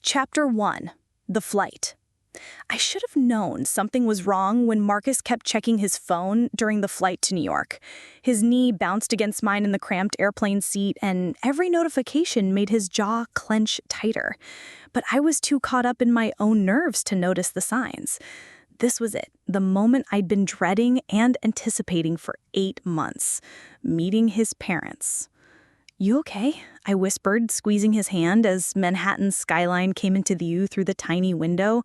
Chapter 1. The Flight. I should have known something was wrong when Marcus kept checking his phone during the flight to New York. His knee bounced against mine in the cramped airplane seat, and every notification made his jaw clench tighter. But I was too caught up in my own nerves to notice the signs. This was it, the moment I'd been dreading and anticipating for 8 months. Meeting his parents. "You okay?" I whispered, squeezing his hand as Manhattan's skyline came into view through the tiny window.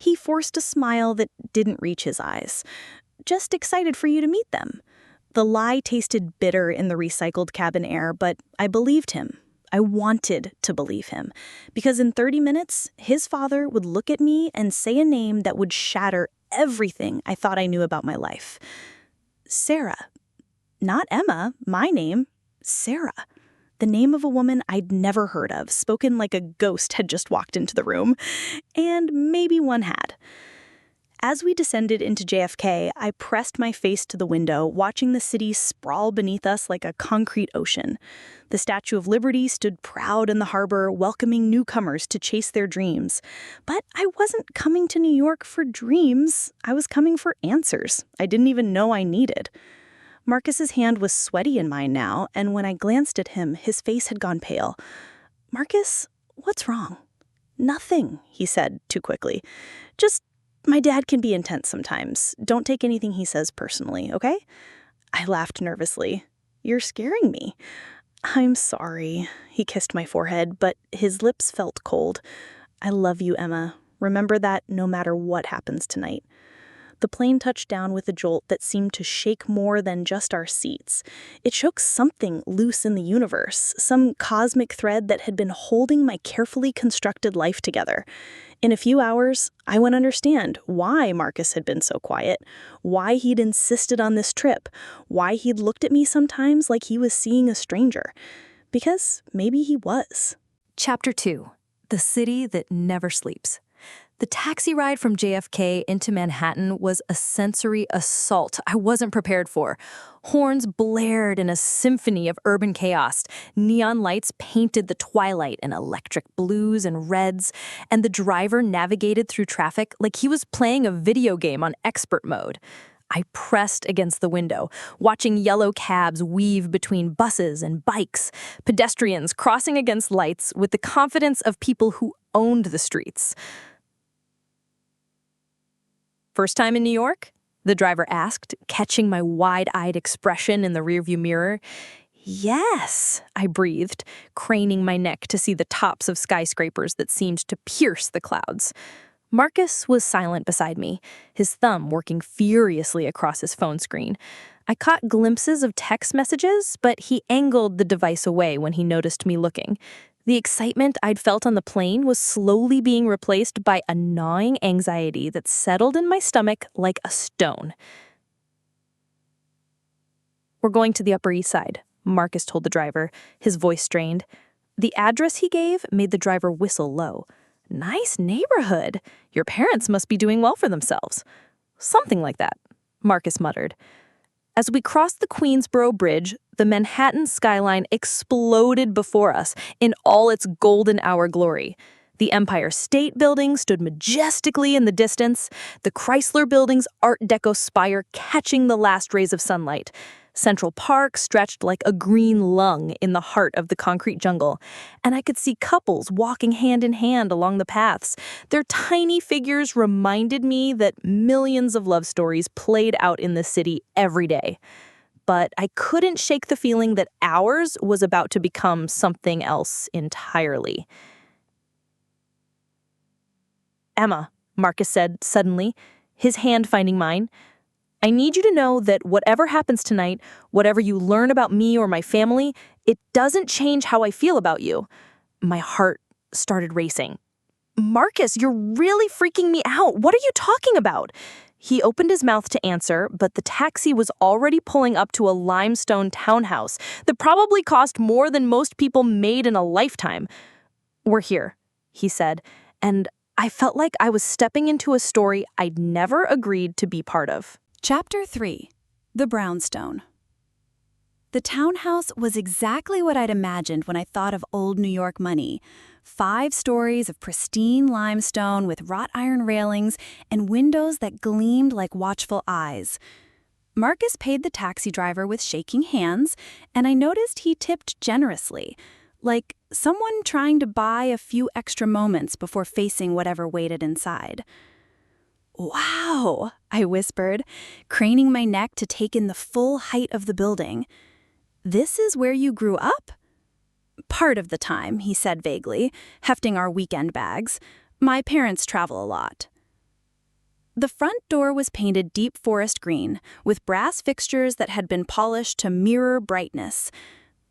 He forced a smile that didn't reach his eyes. "Just excited for you to meet them." The lie tasted bitter in the recycled cabin air, but I believed him. I wanted to believe him, because in 30 minutes, his father would look at me and say a name that would shatter everything I thought I knew about my life. Sarah. Not Emma, my name. Sarah. The name of a woman I'd never heard of, spoken like a ghost had just walked into the room. And maybe one had. As we descended into JFK, I pressed my face to the window, watching the city sprawl beneath us like a concrete ocean. The Statue of Liberty stood proud in the harbor, welcoming newcomers to chase their dreams. But I wasn't coming to New York for dreams. I was coming for answers I didn't even know I needed. Marcus's hand was sweaty in mine now, and when I glanced at him, his face had gone pale. "Marcus, what's wrong?" "Nothing," he said too quickly. "Just, my dad can be intense sometimes. Don't take anything he says personally, okay?" I laughed nervously. "You're scaring me." "I'm sorry." He kissed my forehead, but his lips felt cold. "I love you, Emma. Remember that no matter what happens tonight." The plane touched down with a jolt that seemed to shake more than just our seats. It shook something loose in the universe, some cosmic thread that had been holding my carefully constructed life together. In a few hours, I would understand why Marcus had been so quiet, why he'd insisted on this trip, why he'd looked at me sometimes like he was seeing a stranger. Because maybe he was. Chapter 2. The City That Never Sleeps. The taxi ride from JFK into Manhattan was a sensory assault I wasn't prepared for. Horns blared in a symphony of urban chaos. Neon lights painted the twilight in electric blues and reds, and the driver navigated through traffic like he was playing a video game on expert mode. I pressed against the window, watching yellow cabs weave between buses and bikes, pedestrians crossing against lights with the confidence of people who owned the streets. "First time in New York?" the driver asked, catching my wide-eyed expression in the rearview mirror. "Yes," I breathed, craning my neck to see the tops of skyscrapers that seemed to pierce the clouds. Marcus was silent beside me, his thumb working furiously across his phone screen. I caught glimpses of text messages, but he angled the device away when he noticed me looking. The excitement I'd felt on the plane was slowly being replaced by a gnawing anxiety that settled in my stomach like a stone. "We're going to the Upper East Side," Marcus told the driver, his voice strained. The address he gave made the driver whistle low. "Nice neighborhood. Your parents must be doing well for themselves." "Something like that," Marcus muttered. As we crossed the Queensboro Bridge, the Manhattan skyline exploded before us in all its golden hour glory. The Empire State Building stood majestically in the distance, the Chrysler Building's Art Deco spire catching the last rays of sunlight. Central Park stretched like a green lung in the heart of the concrete jungle, and I could see couples walking hand in hand along the paths. Their tiny figures reminded me that millions of love stories played out in this city every day. But I couldn't shake the feeling that ours was about to become something else entirely. "Emma," Marcus said suddenly, his hand finding mine, "I need you to know that whatever happens tonight, whatever you learn about me or my family, it doesn't change how I feel about you." My heart started racing. "Marcus, you're really freaking me out. What are you talking about?" He opened his mouth to answer, but the taxi was already pulling up to a limestone townhouse that probably cost more than most people made in a lifetime. "We're here," he said, and I felt like I was stepping into a story I'd never agreed to be part of. Chapter 3. The Brownstone. The townhouse was exactly what I'd imagined when I thought of old New York money. 5 stories of pristine limestone with wrought iron railings and windows that gleamed like watchful eyes. Marcus paid the taxi driver with shaking hands, and I noticed he tipped generously, like someone trying to buy a few extra moments before facing whatever waited inside. "Wow," I whispered, craning my neck to take in the full height of the building. "This is where you grew up?" "Part of the time," he said vaguely, hefting our weekend bags. "My parents travel a lot." The front door was painted deep forest green, with brass fixtures that had been polished to mirror brightness.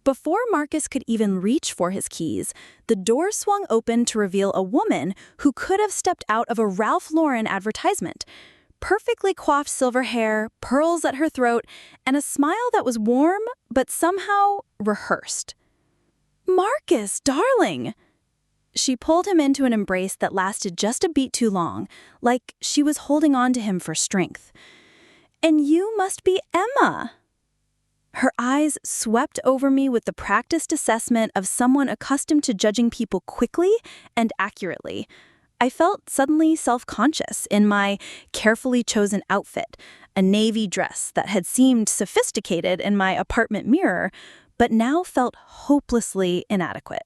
Before Marcus could even reach for his keys, the door swung open to reveal a woman who could have stepped out of a Ralph Lauren advertisement. Perfectly coiffed silver hair, pearls at her throat, and a smile that was warm but somehow rehearsed. "Marcus, darling!" She pulled him into an embrace that lasted just a beat too long, like she was holding on to him for strength. "And you must be Emma." Her eyes swept over me with the practiced assessment of someone accustomed to judging people quickly and accurately. I felt suddenly self-conscious in my carefully chosen outfit, a navy dress that had seemed sophisticated in my apartment mirror, but now felt hopelessly inadequate.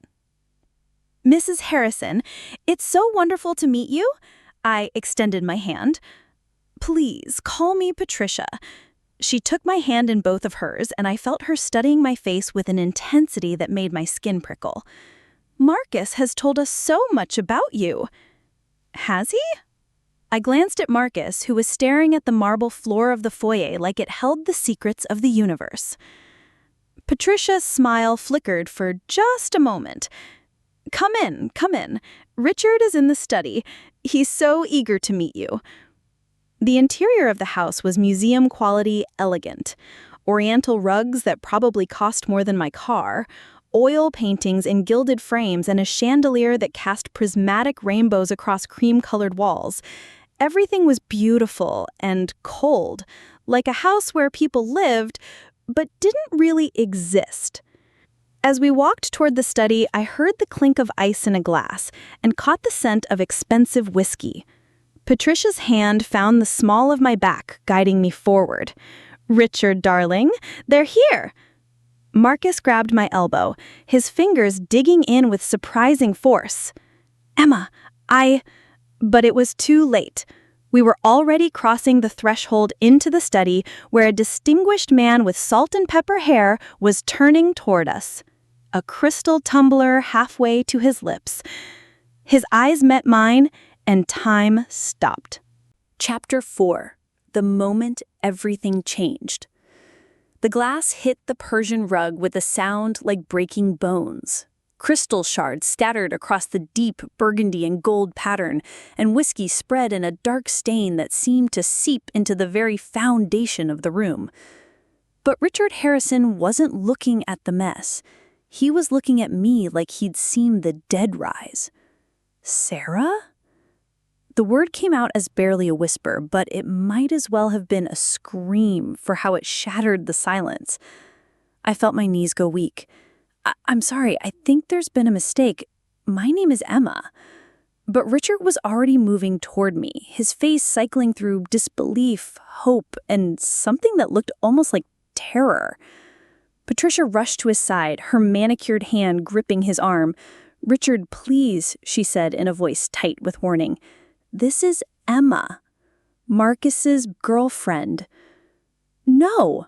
"Mrs. Harrison, it's so wonderful to meet you." I extended my hand. "Please, call me Patricia." She took my hand in both of hers, and I felt her studying my face with an intensity that made my skin prickle. "Marcus has told us so much about you." "Has he?" I glanced at Marcus, who was staring at the marble floor of the foyer like it held the secrets of the universe. Patricia's smile flickered for just a moment. Come in. Richard is in the study. He's so eager to meet you." The interior of the house was museum-quality elegant. Oriental rugs that probably cost more than my car, oil paintings in gilded frames, and a chandelier that cast prismatic rainbows across cream-colored walls. Everything was beautiful and cold, like a house where people lived, but didn't really exist. As we walked toward the study, I heard the clink of ice in a glass and caught the scent of expensive whiskey. Patricia's hand found the small of my back, guiding me forward. "Richard, darling, they're here." Marcus grabbed my elbow, his fingers digging in with surprising force. "Emma, But it was too late. We were already crossing the threshold into the study where a distinguished man with salt and pepper hair was turning toward us, a crystal tumbler halfway to his lips. His eyes met mine, and time stopped. Chapter 4. The moment everything changed. The glass hit the Persian rug with a sound like breaking bones. Crystal shards scattered across the deep burgundy and gold pattern, and whiskey spread in a dark stain that seemed to seep into the very foundation of the room. But Richard Harrison wasn't looking at the mess. He was looking at me like he'd seen the dead rise. "Sarah?" The word came out as barely a whisper, but it might as well have been a scream for how it shattered the silence. I felt my knees go weak. I'm sorry, I think there's been a mistake. My name is Emma." But Richard was already moving toward me, his face cycling through disbelief, hope, and something that looked almost like terror. Patricia rushed to his side, her manicured hand gripping his arm. "Richard, please," she said in a voice tight with warning. "This is Emma, Marcus's girlfriend." "No."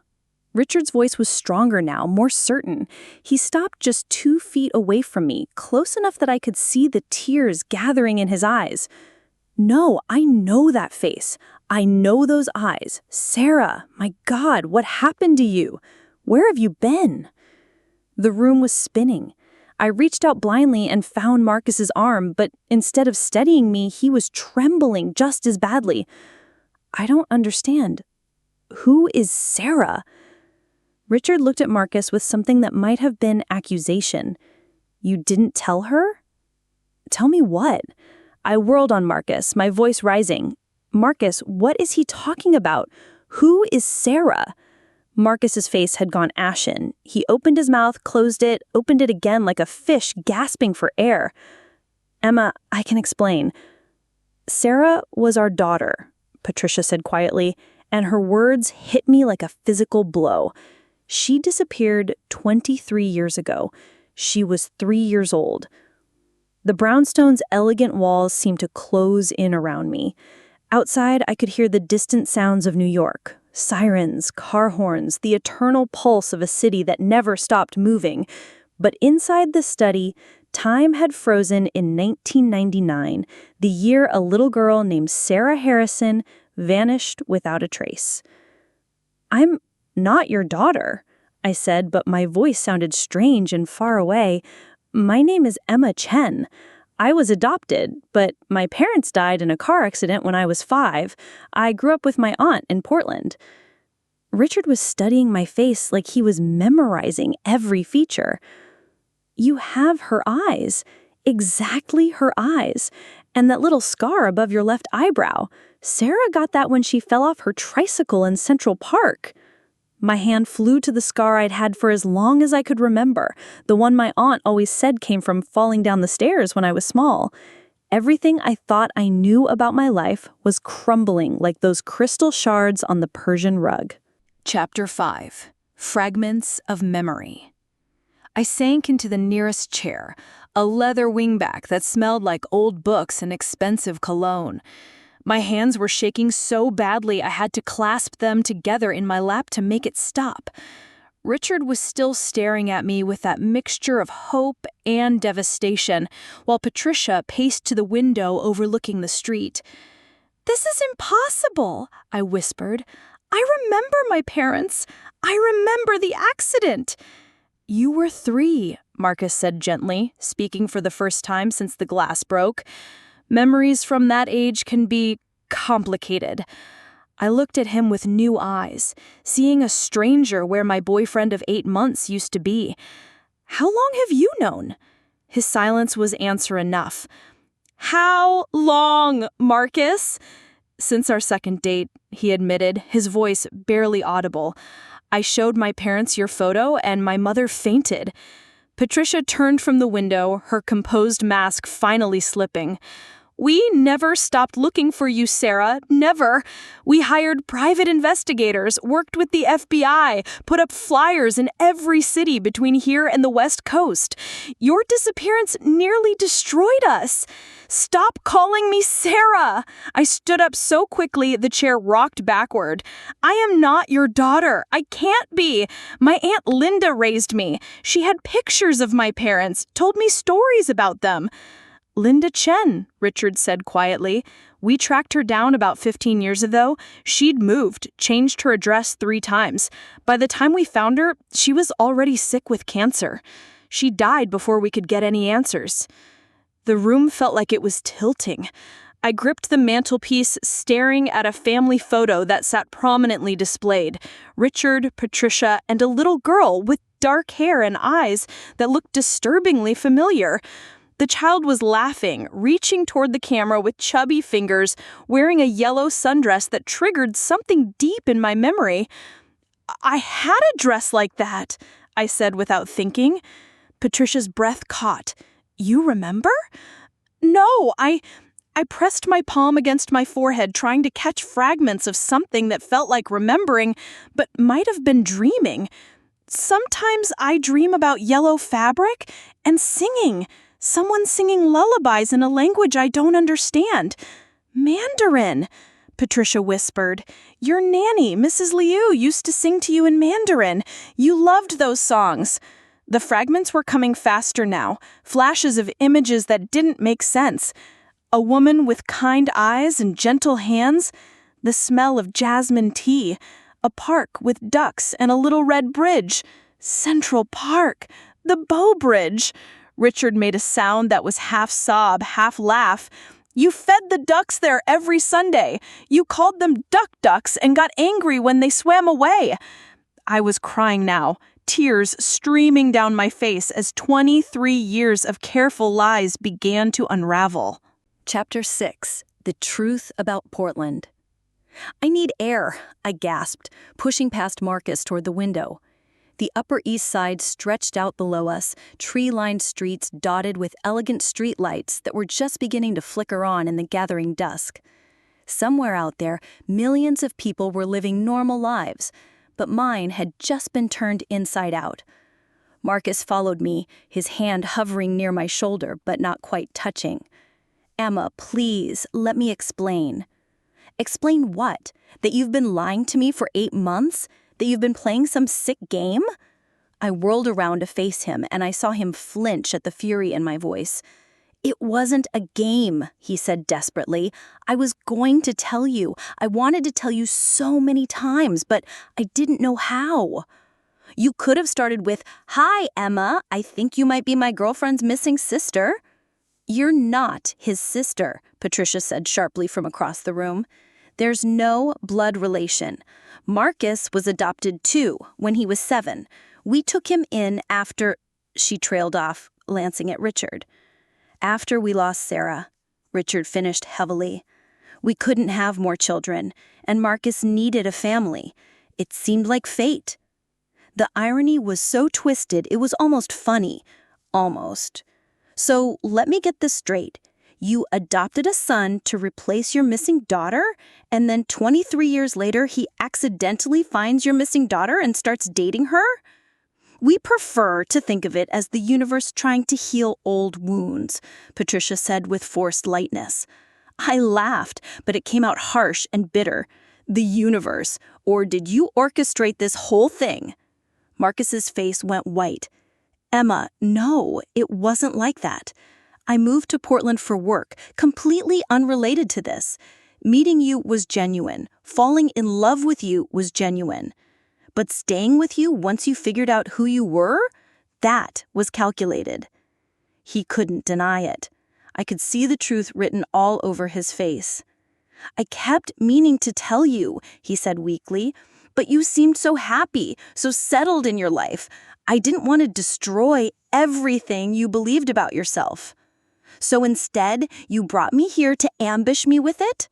Richard's voice was stronger now, more certain. He stopped just 2 feet away from me, close enough that I could see the tears gathering in his eyes. "No, I know that face. I know those eyes. Sarah, my God, what happened to you? Where have you been?" The room was spinning. I reached out blindly and found Marcus's arm, but instead of steadying me, he was trembling just as badly. "I don't understand. Who is Sarah?" Richard looked at Marcus with something that might have been accusation. "You didn't tell her?" "Tell me what?" I whirled on Marcus, my voice rising. "Marcus, what is he talking about? Who is Sarah?" Marcus's face had gone ashen. He opened his mouth, closed it, opened it again like a fish gasping for air. Emma, I can explain. Sarah was our daughter, Patricia said quietly, and her words hit me like a physical blow. She disappeared 23 years ago. She was 3 years old. The Brownstone's elegant walls seemed to close in around me. Outside, I could hear the distant sounds of New York. Sirens, car horns, the eternal pulse of a city that never stopped moving. But inside the study, time had frozen in 1999, the year a little girl named Sarah Harrison vanished without a trace. "I'm not your daughter," I said, but my voice sounded strange and far away. "My name is Emma Chen. I was adopted, but my parents died in a car accident when I was 5. I grew up with my aunt in Portland." Richard was studying my face like he was memorizing every feature. "You have her eyes, exactly her eyes, and that little scar above your left eyebrow. Sarah got that when she fell off her tricycle in Central Park." My hand flew to the scar I'd had for as long as I could remember, the one my aunt always said came from falling down the stairs when I was small. Everything I thought I knew about my life was crumbling like those crystal shards on the Persian rug. Chapter 5. Fragments of Memory. I sank into the nearest chair, a leather wingback that smelled like old books and expensive cologne. My hands were shaking so badly I had to clasp them together in my lap to make it stop. Richard was still staring at me with that mixture of hope and devastation, while Patricia paced to the window overlooking the street. "This is impossible," I whispered. "I remember my parents. I remember the accident." "You were 3, Marcus said gently, speaking for the first time since the glass broke. "Memories from that age can be complicated." I looked at him with new eyes, seeing a stranger where my boyfriend of 8 months used to be. "How long have you known?" His silence was answer enough. "How long, Marcus?" "Since our second date," he admitted, his voice barely audible. "I showed my parents your photo and my mother fainted." Patricia turned from the window, her composed mask finally slipping. "We never stopped looking for you, Sarah. Never. We hired private investigators, worked with the FBI, put up flyers in every city between here and the West Coast. Your disappearance nearly destroyed us. Stop calling me Sarah." I stood up so quickly the chair rocked backward. "I am not your daughter. I can't be. My Aunt Linda raised me. She had pictures of my parents, told me stories about them." "Linda Chen," Richard said quietly. "We tracked her down about 15 years ago. She'd moved, changed her address 3 times. By the time we found her, she was already sick with cancer. She died before we could get any answers." The room felt like it was tilting. I gripped the mantelpiece, staring at a family photo that sat prominently displayed. Richard, Patricia, and a little girl with dark hair and eyes that looked disturbingly familiar. The child was laughing, reaching toward the camera with chubby fingers, wearing a yellow sundress that triggered something deep in my memory. "I had a dress like that," I said without thinking. Patricia's breath caught. "You remember?" "No, I pressed my palm against my forehead, trying to catch fragments of something that felt like remembering, but might have been dreaming. Sometimes I dream about yellow fabric and singing. Someone singing lullabies in a language I don't understand. Mandarin," Patricia whispered. "Your nanny, Mrs. Liu, used to sing to you in Mandarin. You loved those songs." The fragments were coming faster now, flashes of images that didn't make sense. A woman with kind eyes and gentle hands, the smell of jasmine tea, a park with ducks and a little red bridge. Central Park, the Bow Bridge. Richard made a sound that was half sob, half laugh. "You fed the ducks there every Sunday. You called them ducks and got angry when they swam away." I was crying now, tears streaming down my face as 23 years of careful lies began to unravel. Chapter 6. The Truth About Portland. "I need air," I gasped, pushing past Marcus toward the window. The Upper East Side stretched out below us, tree-lined streets dotted with elegant streetlights that were just beginning to flicker on in the gathering dusk. Somewhere out there, millions of people were living normal lives, but mine had just been turned inside out. Marcus followed me, his hand hovering near my shoulder but not quite touching. "Emma, please, let me explain." "Explain what? That you've been lying to me for 8 months? That you've been playing some sick game?" I whirled around to face him, and I saw him flinch at the fury in my voice. "It wasn't a game," he said desperately. "I was going to tell you. I wanted to tell you so many times, but I didn't know how. You could have started with, 'Hi, Emma, I think you might be my girlfriend's missing sister.'" "You're not his sister," Patricia said sharply from across the room. "There's no blood relation. Marcus was adopted too, when he was 7. We took him in after—" She trailed off, glancing at Richard. "After we lost Sarah," Richard finished heavily. "We couldn't have more children, and Marcus needed a family. It seemed like fate." The irony was so twisted it was almost funny. Almost. "So let me get this straight. You adopted a son to replace your missing daughter, and then 23 years later he accidentally finds your missing daughter and starts dating her?" "We prefer to think of it as the universe trying to heal old wounds," Patricia said with forced lightness. I laughed, but it came out harsh and bitter. "The universe, or did you orchestrate this whole thing?" Marcus's face went white. "Emma, no, it wasn't like that. I moved to Portland for work, completely unrelated to this. Meeting you was genuine. Falling in love with you was genuine. But staying with you once you figured out who you were, that was calculated." He couldn't deny it. I could see the truth written all over his face. "I kept meaning to tell you," he said weakly, "but you seemed so happy, so settled in your life. I didn't want to destroy everything you believed about yourself. So instead, you brought me here to ambush me with it?"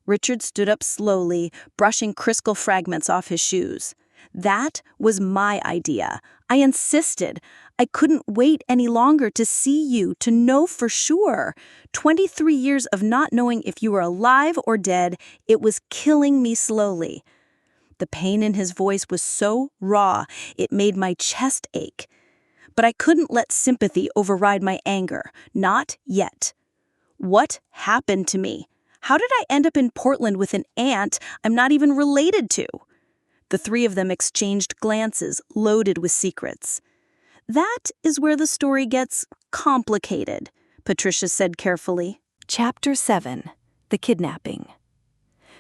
Richard stood up slowly, brushing crystal fragments off his shoes. "That was my idea. I insisted. I couldn't wait any longer to see you, to know for sure. 23 years of not knowing if you were alive or dead, it was killing me slowly." The pain in his voice was so raw, it made my chest ache. But I couldn't let sympathy override my anger. Not yet. "What happened to me? How did I end up in Portland with an aunt I'm not even related to?" The three of them exchanged glances loaded with secrets. "That is where the story gets complicated," Patricia said carefully. Chapter 7. The Kidnapping.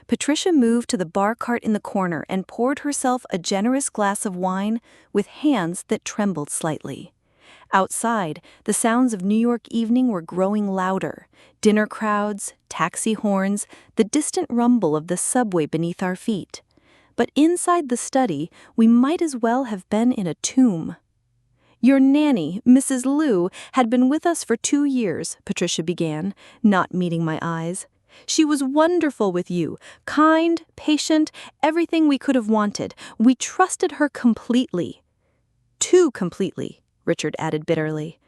Patricia moved to the bar cart in the corner and poured herself a generous glass of wine with hands that trembled slightly. Outside, the sounds of New York evening were growing louder. Dinner crowds, taxi horns, the distant rumble of the subway beneath our feet. But inside the study, we might as well have been in a tomb. "Your nanny, Mrs. Liu, had been with us for 2 years, Patricia began, not meeting my eyes. "She was wonderful with you, kind, patient, everything we could have wanted. We trusted her completely." "Too completely," Richard added bitterly.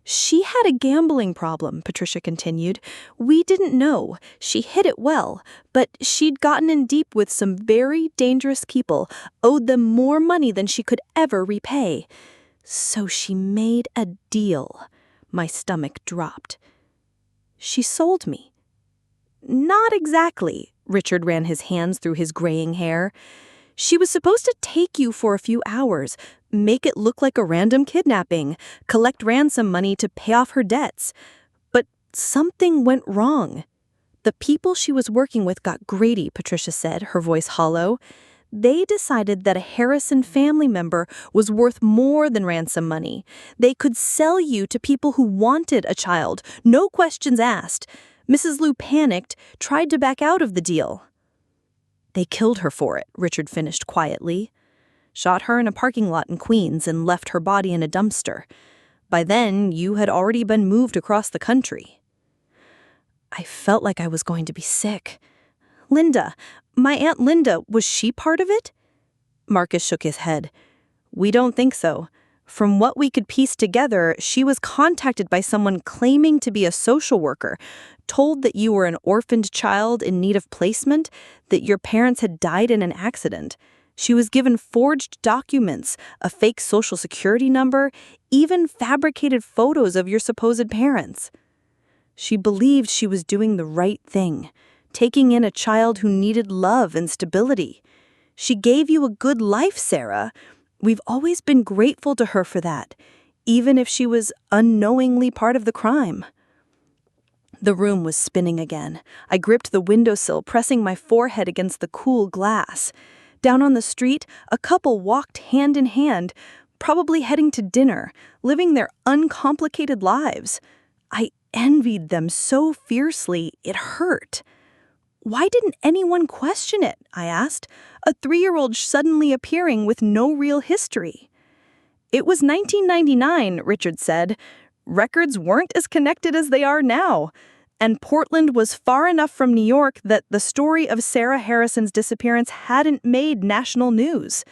"She had a gambling problem," Patricia continued. "We didn't know. She hid it well, but she'd gotten in deep with some very dangerous people, owed them more money than she could ever repay. So she made a deal." My stomach dropped. "She sold me." "Not exactly," Richard ran his hands through his graying hair. "She was supposed to take you for a few hours, make it look like a random kidnapping, collect ransom money to pay off her debts. But something went wrong. The people she was working with got greedy," Patricia said, her voice hollow. "They decided that a Harrison family member was worth more than ransom money. They could sell you to people who wanted a child, no questions asked. Mrs. Liu panicked, tried to back out of the deal." "They killed her for it," Richard finished quietly. "Shot her in a parking lot in Queens and left her body in a dumpster. By then, you had already been moved across the country." I felt like I was going to be sick. "Linda, my Aunt Linda, was she part of it?" Marcus shook his head. We don't think so. From what we could piece together, she was contacted by someone claiming to be a social worker, told that you were an orphaned child in need of placement, that your parents had died in an accident. She was given forged documents, a fake social security number, even fabricated photos of your supposed parents. She believed she was doing the right thing, taking in a child who needed love and stability. She gave you a good life, Sarah. We've always been grateful to her for that, even if she was unknowingly part of the crime. The room was spinning again. I gripped the windowsill, pressing my forehead against the cool glass. Down on the street, a couple walked hand in hand, probably heading to dinner, living their uncomplicated lives. I envied them so fiercely, it hurt. Why didn't anyone question it? I asked, a 3-year-old suddenly appearing with no real history. It was 1999, Richard said. Records weren't as connected as they are now. And Portland was far enough from New York that the story of Sarah Harrison's disappearance hadn't made national news.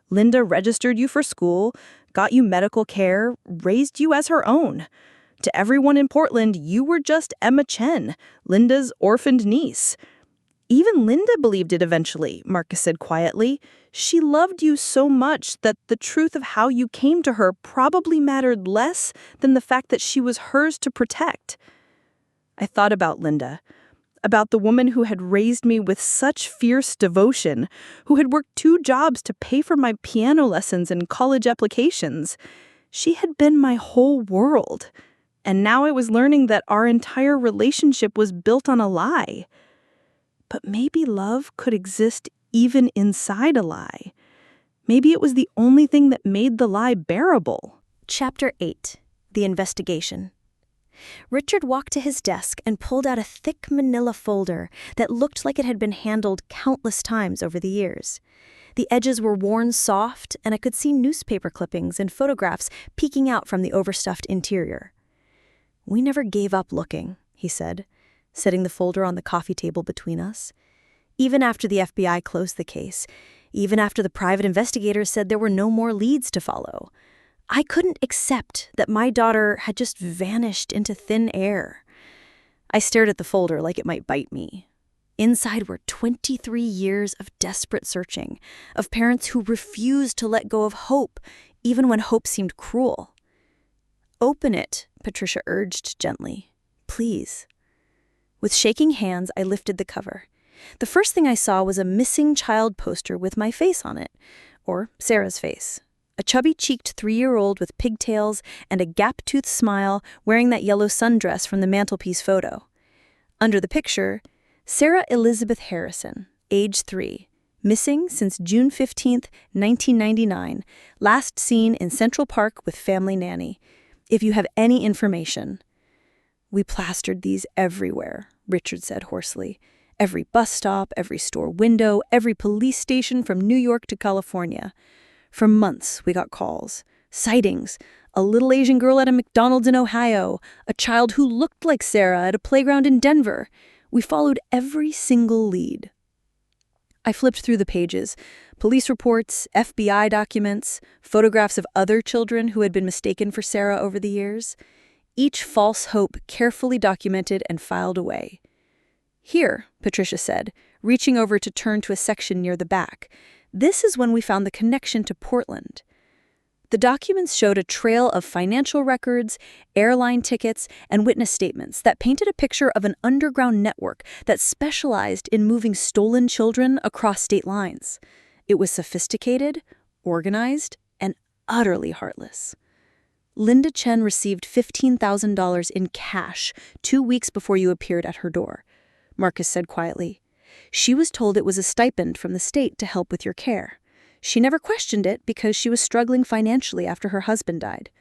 Linda registered you for school, got you medical care, raised you as her own. To everyone in Portland, you were just Emma Chen, Linda's orphaned niece. Even Linda believed it eventually, Marcus said quietly. She loved you so much that the truth of how you came to her probably mattered less than the fact that she was hers to protect. I thought about Linda, about the woman who had raised me with such fierce devotion, who had worked 2 jobs to pay for my piano lessons and college applications. She had been my whole world. And now I was learning that our entire relationship was built on a lie. But maybe love could exist even inside a lie. Maybe it was the only thing that made the lie bearable. Chapter 8. The Investigation. Richard walked to his desk and pulled out a thick manila folder that looked like it had been handled countless times over the years. The edges were worn soft, and I could see newspaper clippings and photographs peeking out from the overstuffed interior. "We never gave up looking," he said, setting the folder on the coffee table between us. "Even after the FBI closed the case, even after the private investigators said there were no more leads to follow, I couldn't accept that my daughter had just vanished into thin air." I stared at the folder like it might bite me. Inside were 23 years of desperate searching, of parents who refused to let go of hope, even when hope seemed cruel. "Open it," Patricia urged gently. "Please." With shaking hands, I lifted the cover. The first thing I saw was a missing child poster with my face on it, or Sarah's face. A chubby-cheeked 3-year-old with pigtails and a gap-toothed smile wearing that yellow sundress from the mantelpiece photo. Under the picture, Sarah Elizabeth Harrison, age 3, missing since June 15, 1999, last seen in Central Park with family nanny. If you have any information. "We plastered these everywhere," Richard said hoarsely. "Every bus stop, every store window, every police station from New York to California. For months, we got calls, sightings, a little Asian girl at a McDonald's in Ohio, a child who looked like Sarah at a playground in Denver. We followed every single lead." I flipped through the pages. Police reports, FBI documents, photographs of other children who had been mistaken for Sarah over the years. Each false hope carefully documented and filed away. "Here," Patricia said, reaching over to turn to a section near the back. "This is when we found the connection to Portland." The documents showed a trail of financial records, airline tickets, and witness statements that painted a picture of an underground network that specialized in moving stolen children across state lines. It was sophisticated, organized, and utterly heartless. Linda Chen received $15,000 in cash 2 weeks before you appeared at her door, Marcus said quietly. "She was told it was a stipend from the state to help with your care. She never questioned it because she was struggling financially after her husband died."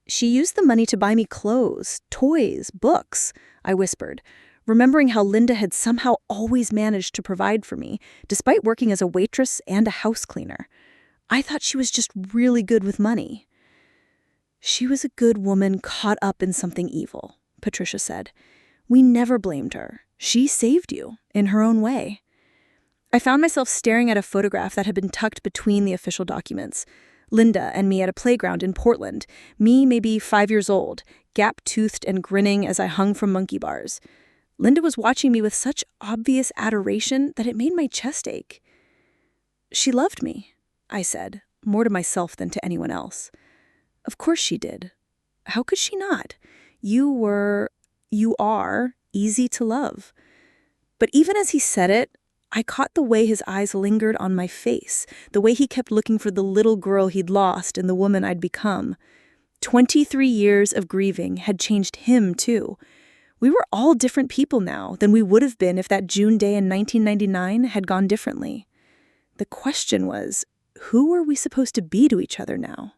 "She used the money to buy me clothes, toys, books," I whispered, remembering how Linda had somehow always managed to provide for me, despite working as a waitress and a house cleaner. I thought she was just really good with money. "She was a good woman caught up in something evil," Patricia said. "We never blamed her. She saved you, in her own way." I found myself staring at a photograph that had been tucked between the official documents. Linda and me at a playground in Portland, me maybe 5 years old, gap-toothed and grinning as I hung from monkey bars. Linda was watching me with such obvious adoration that it made my chest ache. "She loved me," I said, more to myself than to anyone else. "Of course she did. How could she not? You are easy to love." But even as he said it, I caught the way his eyes lingered on my face, the way he kept looking for the little girl he'd lost and the woman I'd become. 23 years of grieving had changed him, too. We were all different people now than we would have been if that June day in 1999 had gone differently. The question was, who were we supposed to be to each other now?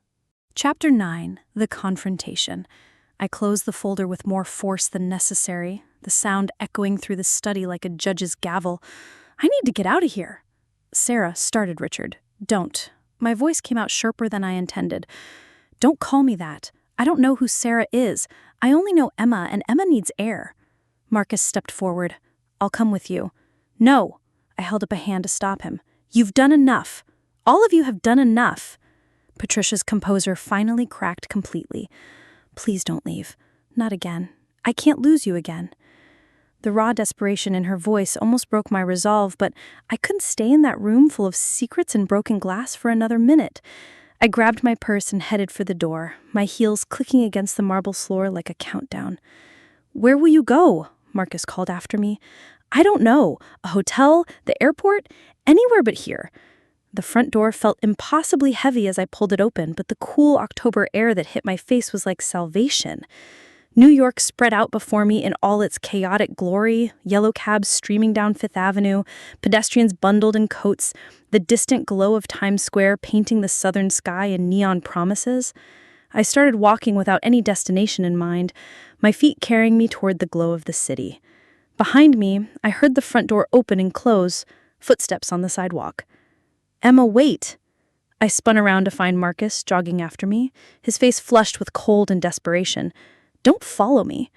Chapter 9, The Confrontation. I closed the folder with more force than necessary, the sound echoing through the study like a judge's gavel. "I need to get out of here." "Sarah," started Richard. "Don't." My voice came out sharper than I intended. "Don't call me that. I don't know who Sarah is. I only know Emma, and Emma needs air." Marcus stepped forward. "I'll come with you." "No." I held up a hand to stop him. "You've done enough. All of you have done enough." Patricia's composure finally cracked completely. "Please don't leave. Not again. I can't lose you again." The raw desperation in her voice almost broke my resolve, but I couldn't stay in that room full of secrets and broken glass for another minute. I grabbed my purse and headed for the door, my heels clicking against the marble floor like a countdown. "Where will you go?" Marcus called after me. "I don't know. A hotel? The airport? Anywhere but here." The front door felt impossibly heavy as I pulled it open, but the cool October air that hit my face was like salvation. New York spread out before me in all its chaotic glory, yellow cabs streaming down Fifth Avenue, pedestrians bundled in coats, the distant glow of Times Square painting the southern sky in neon promises. I started walking without any destination in mind, my feet carrying me toward the glow of the city. Behind me, I heard the front door open and close, footsteps on the sidewalk. "Emma, wait!" I spun around to find Marcus jogging after me, his face flushed with cold and desperation. "Don't follow me."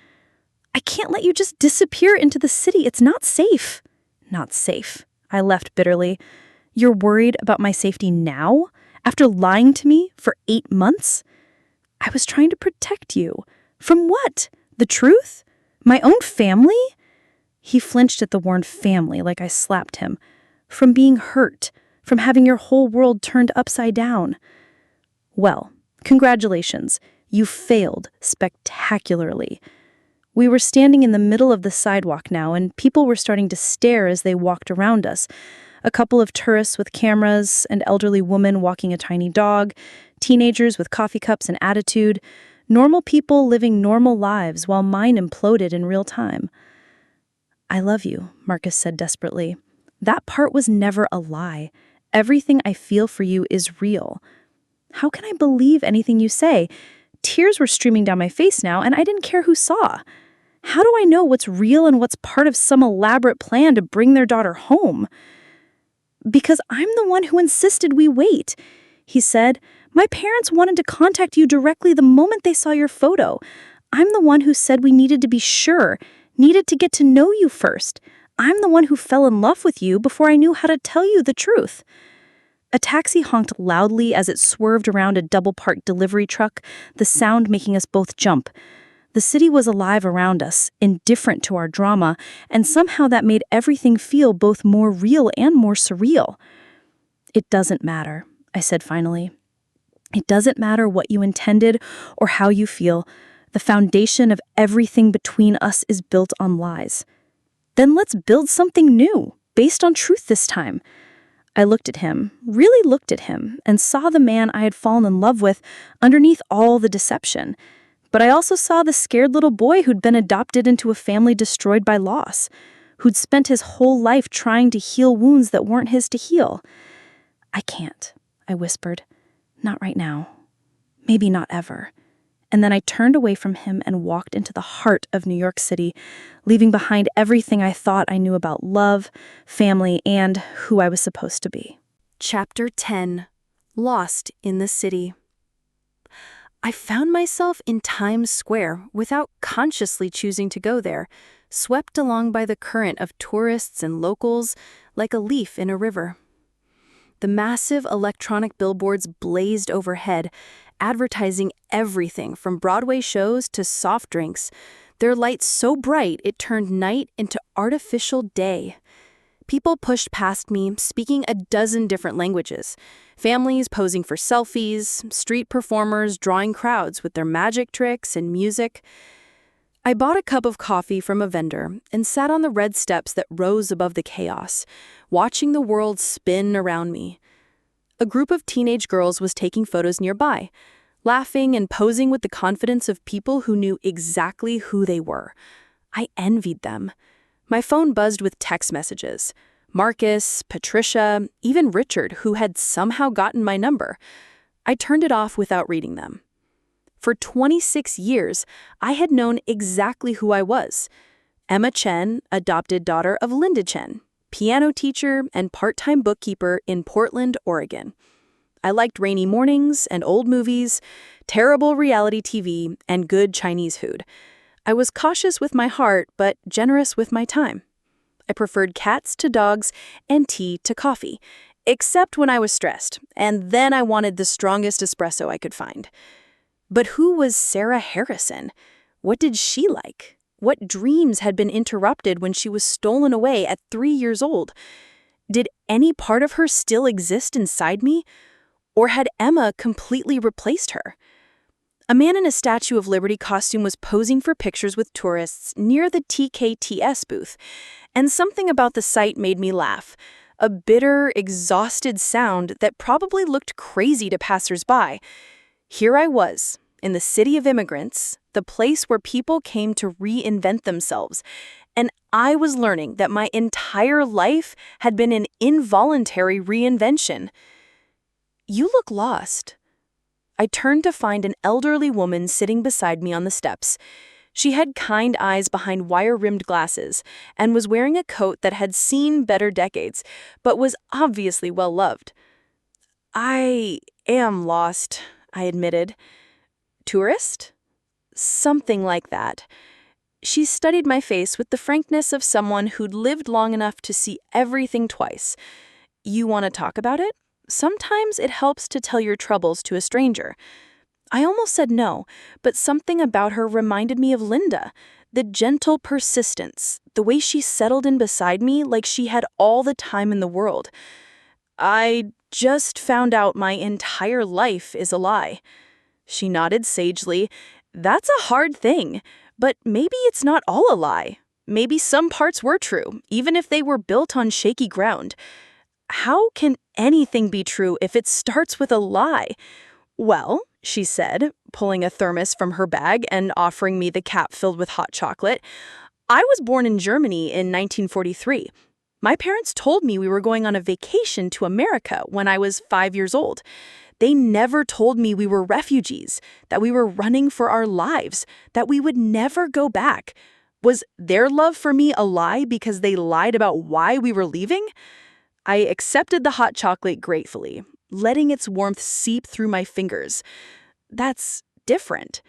"I can't let you just disappear into the city. It's not safe." "Not safe," I left bitterly. "You're worried about my safety now? After lying to me for 8 months? I was trying to protect you. From what? The truth? My own family?" He flinched at the word family like I slapped him. "From being hurt. From having your whole world turned upside down." "Well, congratulations. You failed spectacularly." We were standing in the middle of the sidewalk now, and people were starting to stare as they walked around us. A couple of tourists with cameras, an elderly woman walking a tiny dog, teenagers with coffee cups and attitude, normal people living normal lives while mine imploded in real time. "I love you," Marcus said desperately. "That part was never a lie. Everything I feel for you is real." "How can I believe anything you say?" Tears were streaming down my face now, and I didn't care who saw. How do I know what's real and what's part of some elaborate plan to bring their daughter home? "Because I'm the one who insisted we wait," he said. "My parents wanted to contact you directly the moment they saw your photo. I'm the one who said we needed to be sure, needed to get to know you first. I'm the one who fell in love with you before I knew how to tell you the truth." A taxi honked loudly as it swerved around a double-parked delivery truck, the sound making us both jump. The city was alive around us, indifferent to our drama, and somehow that made everything feel both more real and more surreal. "It doesn't matter," I said finally. "It doesn't matter what you intended or how you feel. The foundation of everything between us is built on lies. Then let's build something new, based on truth this time." I looked at him, really looked at him, and saw the man I had fallen in love with underneath all the deception. But I also saw the scared little boy who'd been adopted into a family destroyed by loss, who'd spent his whole life trying to heal wounds that weren't his to heal. "I can't," I whispered. "Not right now. Maybe not ever." And then I turned away from him and walked into the heart of New York City, leaving behind everything I thought I knew about love, family, and who I was supposed to be. Chapter 10. Lost in the City. I found myself in Times Square without consciously choosing to go there, swept along by the current of tourists and locals like a leaf in a river. The massive electronic billboards blazed overhead, advertising everything from Broadway shows to soft drinks. Their lights so bright it turned night into artificial day. People pushed past me, speaking a dozen different languages. Families posing for selfies, street performers drawing crowds with their magic tricks and music. I bought a cup of coffee from a vendor and sat on the red steps that rose above the chaos, watching the world spin around me. A group of teenage girls was taking photos nearby, laughing and posing with the confidence of people who knew exactly who they were. I envied them. My phone buzzed with text messages. Marcus, Patricia, even Richard, who had somehow gotten my number. I turned it off without reading them. For 26 years, I had known exactly who I was. Emma Chen, adopted daughter of Linda Chen, piano teacher and part-time bookkeeper in Portland, Oregon. I liked rainy mornings and old movies, terrible reality TV, and good Chinese food. I was cautious with my heart, but generous with my time. I preferred cats to dogs and tea to coffee, except when I was stressed, and then I wanted the strongest espresso I could find. But who was Sarah Harrison? What did she like? What dreams had been interrupted when she was stolen away at 3 years old? Did any part of her still exist inside me? Or had Emma completely replaced her? A man in a Statue of Liberty costume was posing for pictures with tourists near the TKTS booth, and something about the sight made me laugh. A bitter, exhausted sound that probably looked crazy to passers-by. Here I was, in the city of immigrants, the place where people came to reinvent themselves, and I was learning that my entire life had been an involuntary reinvention. "You look lost." I turned to find an elderly woman sitting beside me on the steps. She had kind eyes behind wire-rimmed glasses and was wearing a coat that had seen better decades, but was obviously well-loved. "I am lost," I admitted. "Tourist?" "Something like that." She studied my face with the frankness of someone who'd lived long enough to see everything twice. "You want to talk about it? Sometimes it helps to tell your troubles to a stranger." I almost said no, but something about her reminded me of Linda. The gentle persistence, the way she settled in beside me like she had all the time in the world. "I just found out my entire life is a lie." She nodded sagely. "That's a hard thing, but maybe it's not all a lie. Maybe some parts were true, even if they were built on shaky ground. How can anything be true if it starts with a lie?" "Well," she said, pulling a thermos from her bag and offering me the cap filled with hot chocolate, "I was born in Germany in 1943. My parents told me we were going on a vacation to America when I was 5 years old. They never told me we were refugees, that we were running for our lives, that we would never go back. Was their love for me a lie because they lied about why we were leaving?" I accepted the hot chocolate gratefully, letting its warmth seep through my fingers. "That's different."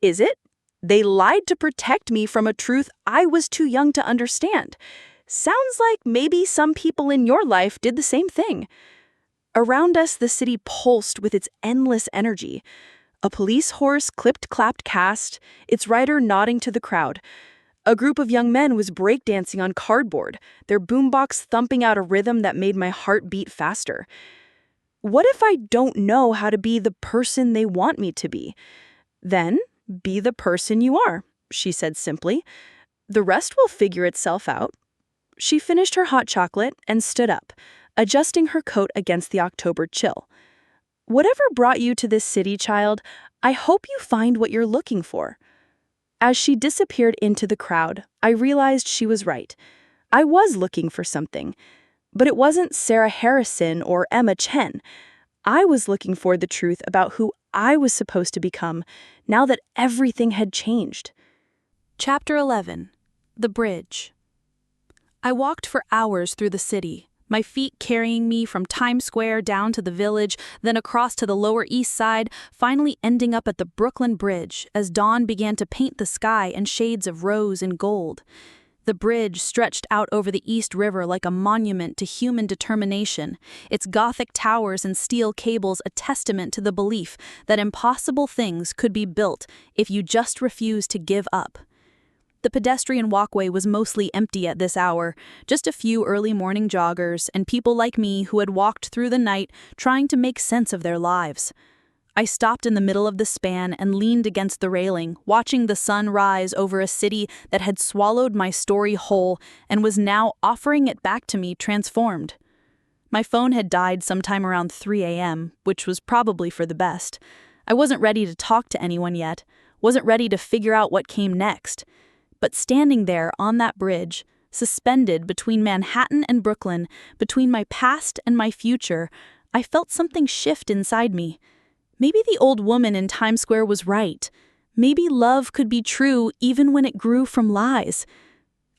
"Is it? They lied to protect me from a truth I was too young to understand. Sounds like maybe some people in your life did the same thing." Around us, the city pulsed with its endless energy. A police horse clipped-clapped past, its rider nodding to the crowd. A group of young men was breakdancing on cardboard, their boombox thumping out a rhythm that made my heart beat faster. What if I don't know how to be the person they want me to be? "Then, be the person you are," she said simply. "The rest will figure itself out." She finished her hot chocolate and stood up, adjusting her coat against the October chill. "Whatever brought you to this city, child, I hope you find what you're looking for." As she disappeared into the crowd, I realized she was right. I was looking for something. But it wasn't Sarah Harrison or Emma Chen. I was looking for the truth about who I was supposed to become now that everything had changed. Chapter 11. The Bridge. I walked for hours through the city, my feet carrying me from Times Square down to the Village, then across to the Lower East Side, finally ending up at the Brooklyn Bridge as dawn began to paint the sky in shades of rose and gold. The bridge stretched out over the East River like a monument to human determination, its Gothic towers and steel cables a testament to the belief that impossible things could be built if you just refused to give up. The pedestrian walkway was mostly empty at this hour, just a few early morning joggers and people like me who had walked through the night trying to make sense of their lives. I stopped in the middle of the span and leaned against the railing, watching the sun rise over a city that had swallowed my story whole and was now offering it back to me transformed. My phone had died sometime around 3 a.m., which was probably for the best. I wasn't ready to talk to anyone yet, wasn't ready to figure out what came next. But standing there on that bridge, suspended between Manhattan and Brooklyn, between my past and my future, I felt something shift inside me. Maybe the old woman in Times Square was right. Maybe love could be true even when it grew from lies.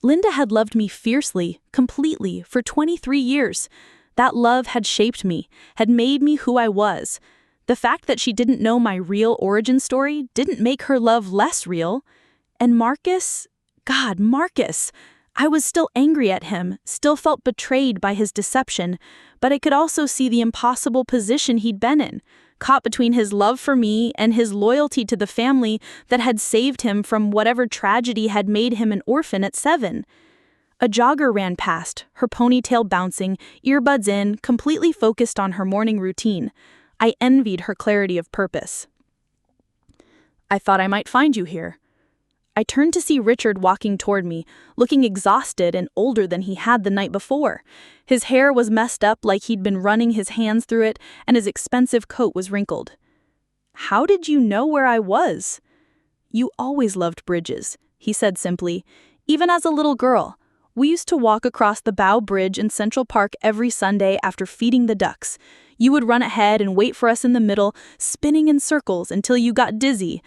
Linda had loved me fiercely, completely, for 23 years. That love had shaped me, had made me who I was. The fact that she didn't know my real origin story didn't make her love less real. And Marcus? God, Marcus! I was still angry at him, still felt betrayed by his deception, but I could also see the impossible position he'd been in, caught between his love for me and his loyalty to the family that had saved him from whatever tragedy had made him an orphan at 7. A jogger ran past, her ponytail bouncing, earbuds in, completely focused on her morning routine. I envied her clarity of purpose. "I thought I might find you here." I turned to see Richard walking toward me, looking exhausted and older than he had the night before. His hair was messed up like he'd been running his hands through it, and his expensive coat was wrinkled. "How did you know where I was?" "You always loved bridges," he said simply. "Even as a little girl. We used to walk across the Bow Bridge in Central Park every Sunday after feeding the ducks. You would run ahead and wait for us in the middle, spinning in circles until you got dizzy."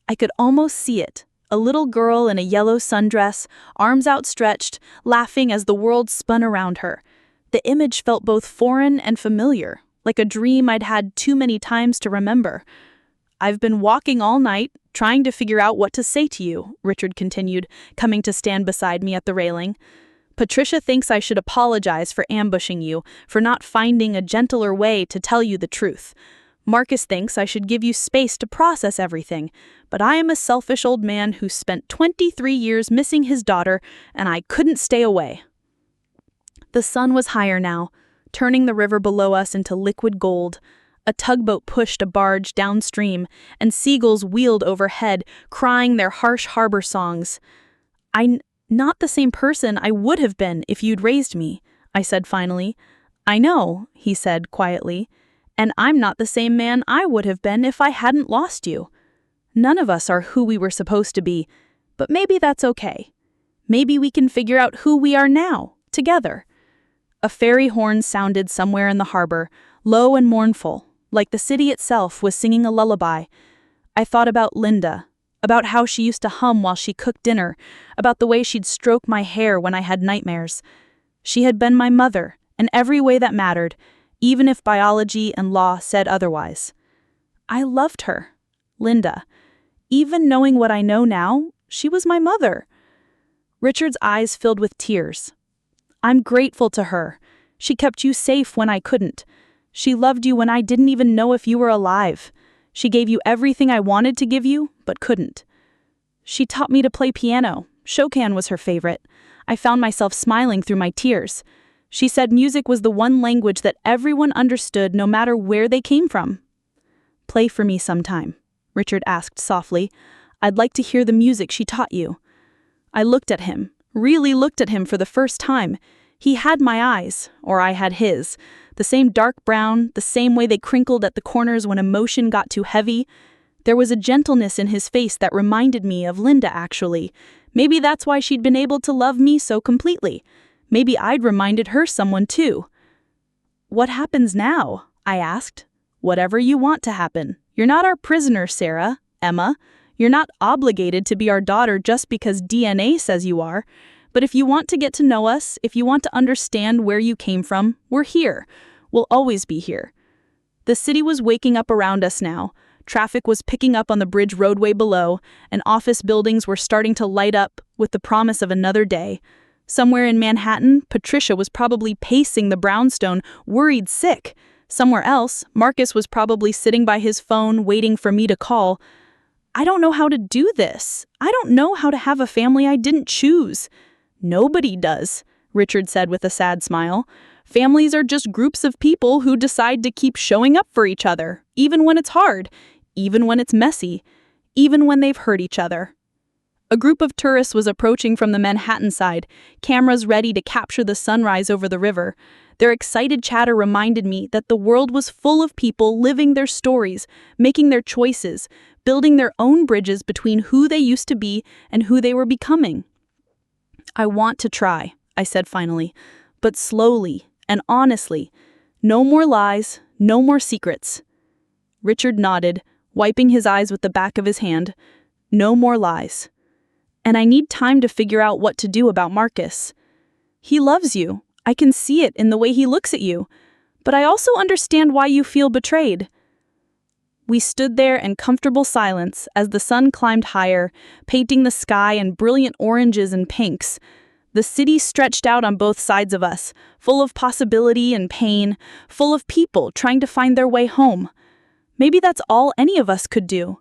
I could almost see it. A little girl in a yellow sundress, arms outstretched, laughing as the world spun around her. The image felt both foreign and familiar, like a dream I'd had too many times to remember. "I've been walking all night, trying to figure out what to say to you," Richard continued, coming to stand beside me at the railing. "Patricia thinks I should apologize for ambushing you, for not finding a gentler way to tell you the truth. Marcus thinks I should give you space to process everything, but I am a selfish old man who spent 23 years missing his daughter, and I couldn't stay away." The sun was higher now, turning the river below us into liquid gold. A tugboat pushed a barge downstream, and seagulls wheeled overhead, crying their harsh harbor songs. "I'm not the same person I would have been if you'd raised me," I said finally. "I know," he said quietly. "And I'm not the same man I would have been if I hadn't lost you. None of us are who we were supposed to be, but maybe that's okay. Maybe we can figure out who we are now, together." A ferry horn sounded somewhere in the harbor, low and mournful, like the city itself was singing a lullaby. I thought about Linda, about how she used to hum while she cooked dinner, about the way she'd stroke my hair when I had nightmares. She had been my mother, in every way that mattered, even if biology and law said otherwise. I loved her, Linda. Even knowing what I know now, she was my mother. Richard's eyes filled with tears. "I'm grateful to her. She kept you safe when I couldn't. She loved you when I didn't even know if you were alive. She gave you everything I wanted to give you, but couldn't. She taught me to play piano. Chopin was her favorite. I found myself smiling through my tears. She said music was the one language that everyone understood no matter where they came from." "Play for me sometime," Richard asked softly. "I'd like to hear the music she taught you." I looked at him, really looked at him for the first time. He had my eyes, or I had his. The same dark brown, the same way they crinkled at the corners when emotion got too heavy. There was a gentleness in his face that reminded me of Linda, actually. Maybe that's why she'd been able to love me so completely. Maybe I'd reminded her someone too. "What happens now?" I asked. "Whatever you want to happen. You're not our prisoner, Sarah, Emma. You're not obligated to be our daughter just because DNA says you are. But if you want to get to know us, if you want to understand where you came from, we're here. We'll always be here." The city was waking up around us now, Traffic was picking up on the bridge roadway below, and office buildings were starting to light up with the promise of another day. Somewhere in Manhattan, Patricia was probably pacing the Brownstone, worried sick. Somewhere else, Marcus was probably sitting by his phone waiting for me to call. I don't know how to do this. I don't know how to have a family I didn't choose. Nobody does, Richard said with a sad smile. Families are just groups of people who decide to keep showing up for each other, even when it's hard, even when it's messy, even when they've hurt each other. A group of tourists was approaching from the Manhattan side, cameras ready to capture the sunrise over the river. Their excited chatter reminded me that the world was full of people living their stories, making their choices, building their own bridges between who they used to be and who they were becoming. I want to try, I said finally, but slowly and honestly. No more lies, no more secrets. Richard nodded, wiping his eyes with the back of his hand. No more lies. And I need time to figure out what to do about Marcus. He loves you. I can see it in the way he looks at you. But I also understand why you feel betrayed. We stood there in comfortable silence as the sun climbed higher, painting the sky in brilliant oranges and pinks. The city stretched out on both sides of us, full of possibility and pain, full of people trying to find their way home. Maybe that's all any of us could do.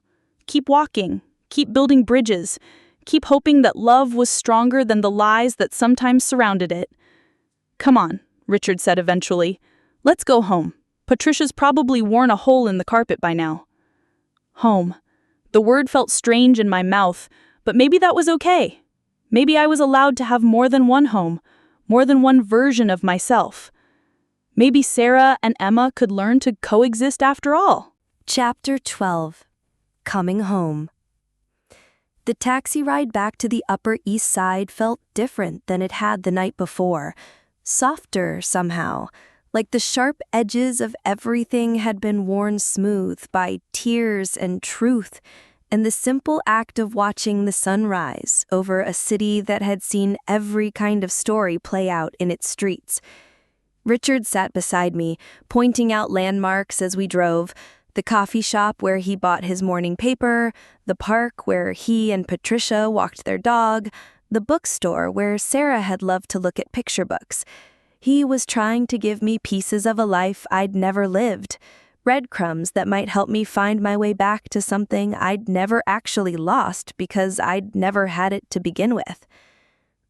Keep walking, keep building bridges, keep hoping that love was stronger than the lies that sometimes surrounded it. Come on, Richard said eventually. Let's go home. Patricia's probably worn a hole in the carpet by now. Home. The word felt strange in my mouth, but maybe that was okay. Maybe I was allowed to have more than one home, more than one version of myself. Maybe Sarah and Emma could learn to coexist after all. Chapter 12. Coming Home. The taxi ride back to the Upper East Side felt different than it had the night before. Softer somehow, like the sharp edges of everything had been worn smooth by tears and truth, and the simple act of watching the sunrise over a city that had seen every kind of story play out in its streets. Richard sat beside me, pointing out landmarks as we drove, the coffee shop where he bought his morning paper, the park where he and Patricia walked their dog, the bookstore where Sarah had loved to look at picture books. He was trying to give me pieces of a life I'd never lived, breadcrumbs that might help me find my way back to something I'd never actually lost because I'd never had it to begin with.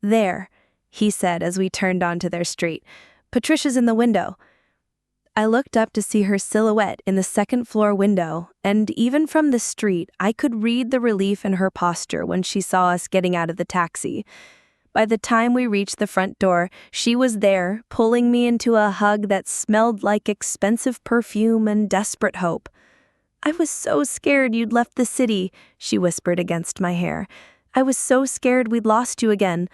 There, he said as we turned onto their street. Patricia's in the window. I looked up to see her silhouette in the second-floor window, and even from the street, I could read the relief in her posture when she saw us getting out of the taxi. By the time we reached the front door, she was there, pulling me into a hug that smelled like expensive perfume and desperate hope. "I was so scared you'd left the city," she whispered against my hair. "I was so scared we'd lost you again."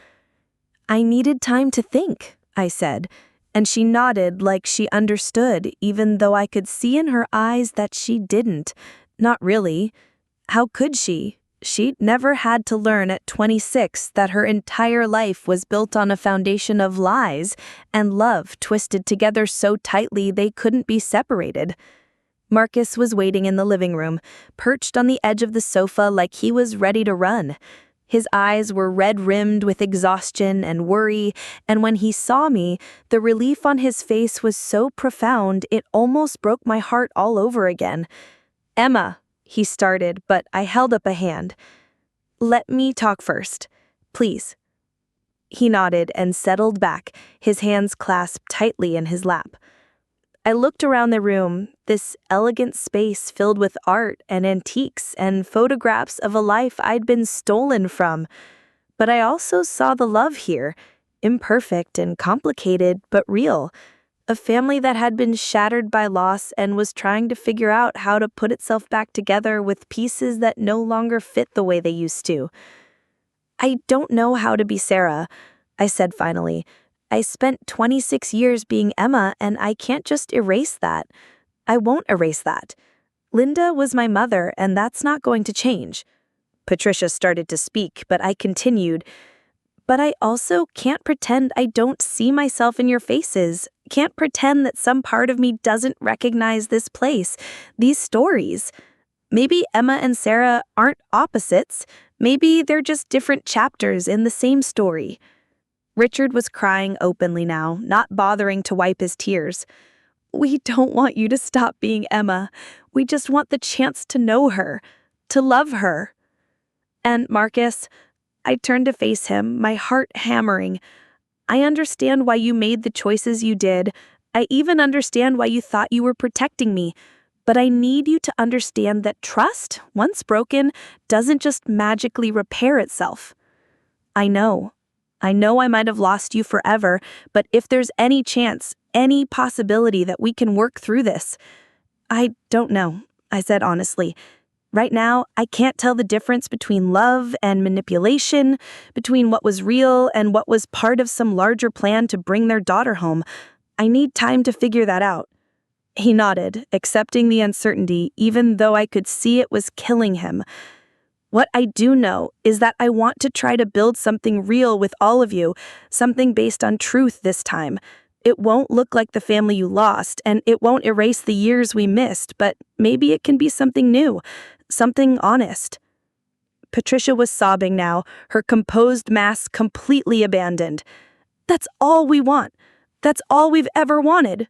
"I needed time to think," I said, and she nodded like she understood, even though I could see in her eyes that she didn't. Not really. How could she? She'd never had to learn at 26 that her entire life was built on a foundation of lies and love twisted together so tightly they couldn't be separated. Marcus was waiting in the living room, perched on the edge of the sofa like he was ready to run. His eyes were red-rimmed with exhaustion and worry, and when he saw me, the relief on his face was so profound it almost broke my heart all over again. "Emma," he started, but I held up a hand. "Let me talk first, please." He nodded and settled back, his hands clasped tightly in his lap. I looked around the room, this elegant space filled with art and antiques and photographs of a life I'd been stolen from. But I also saw the love here, imperfect and complicated, but real. A family that had been shattered by loss and was trying to figure out how to put itself back together with pieces that no longer fit the way they used to. "I don't know how to be Sarah," I said finally. "I spent 26 years being Emma, and I can't just erase that. I won't erase that. Linda was my mother, and that's not going to change." Patricia started to speak, but I continued. "But I also can't pretend I don't see myself in your faces, can't pretend that some part of me doesn't recognize this place, these stories. Maybe Emma and Sarah aren't opposites. Maybe they're just different chapters in the same story. Richard was crying openly now, not bothering to wipe his tears. We don't want you to stop being Emma. We just want the chance to know her, to love her. And Marcus, I turned to face him, my heart hammering. I understand why you made the choices you did. I even understand why you thought you were protecting me. But I need you to understand that trust, once broken, doesn't just magically repair itself. I know I might have lost you forever, but if there's any chance, any possibility that we can work through this, I don't know, I said honestly. Right now, I can't tell the difference between love and manipulation, between what was real and what was part of some larger plan to bring their daughter home. I need time to figure that out. He nodded, accepting the uncertainty, even though I could see it was killing him. What I do know is that I want to try to build something real with all of you, something based on truth this time. It won't look like the family you lost, and it won't erase the years we missed, but maybe it can be something new, something honest. Patricia was sobbing now, her composed mask completely abandoned. That's all we want. That's all we've ever wanted.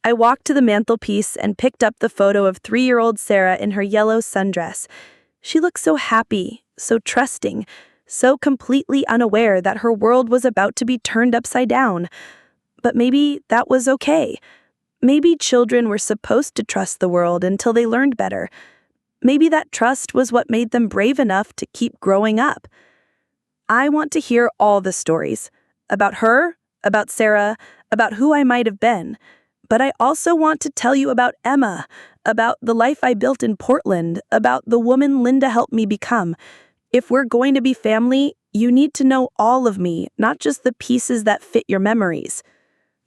I walked to the mantelpiece and picked up the photo of 3-year-old Sarah in her yellow sundress. She looked so happy, so trusting, so completely unaware that her world was about to be turned upside down. But maybe that was okay. Maybe children were supposed to trust the world until they learned better. Maybe that trust was what made them brave enough to keep growing up. I want to hear all the stories. About her, about Sarah, about who I might have been. But I also want to tell you about Emma, about the life I built in Portland, about the woman Linda helped me become. If we're going to be family, you need to know all of me, not just the pieces that fit your memories.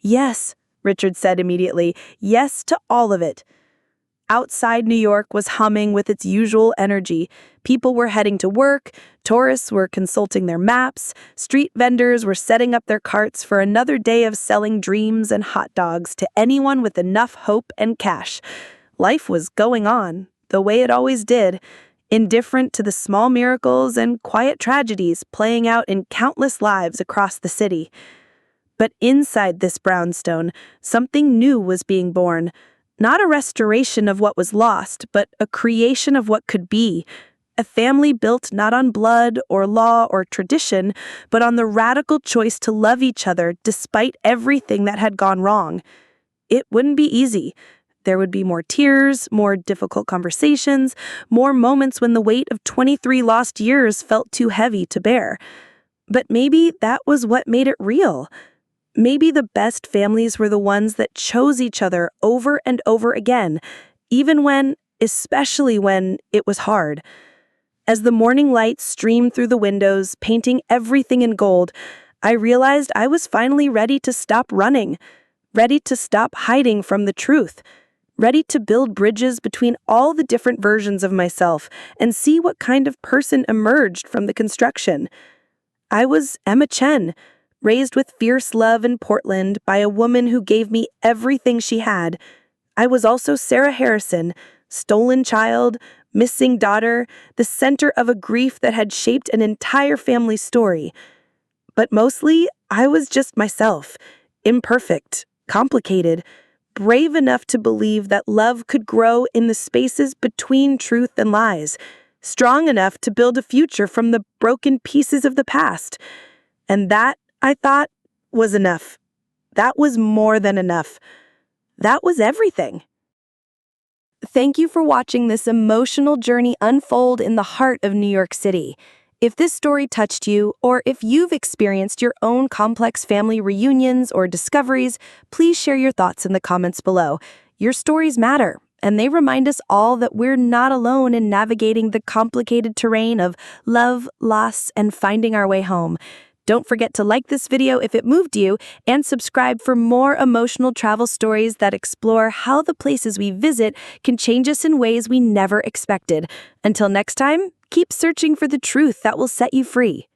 Yes, Richard said immediately, yes to all of it. Outside New York was humming with its usual energy. People were heading to work, tourists were consulting their maps, street vendors were setting up their carts for another day of selling dreams and hot dogs to anyone with enough hope and cash. Life was going on, the way it always did, indifferent to the small miracles and quiet tragedies playing out in countless lives across the city. But inside this brownstone, something new was being born. Not a restoration of what was lost, but a creation of what could be. A family built not on blood or law or tradition, but on the radical choice to love each other despite everything that had gone wrong. It wouldn't be easy. There would be more tears, more difficult conversations, more moments when the weight of 23 lost years felt too heavy to bear. But maybe that was what made it real. Maybe the best families were the ones that chose each other over and over again, especially when it was hard. As the morning light streamed through the windows, painting everything in gold, I realized I was finally ready to stop running, ready to stop hiding from the truth, ready to build bridges between all the different versions of myself and see what kind of person emerged from the construction. I was Emma Chen, raised with fierce love in Portland by a woman who gave me everything she had. I was also Sarah Harrison, stolen child, missing daughter, the center of a grief that had shaped an entire family story. But mostly, I was just myself, imperfect, complicated, brave enough to believe that love could grow in the spaces between truth and lies, strong enough to build a future from the broken pieces of the past. And that, I thought, was enough. That was more than enough. That was everything. Thank you for watching this emotional journey unfold in the heart of New York City. If this story touched you, or if you've experienced your own complex family reunions or discoveries, please share your thoughts in the comments below. Your stories matter, and they remind us all that we're not alone in navigating the complicated terrain of love, loss, and finding our way home. Don't forget to like this video if it moved you, and subscribe for more emotional travel stories that explore how the places we visit can change us in ways we never expected. Until next time, keep searching for the truth that will set you free.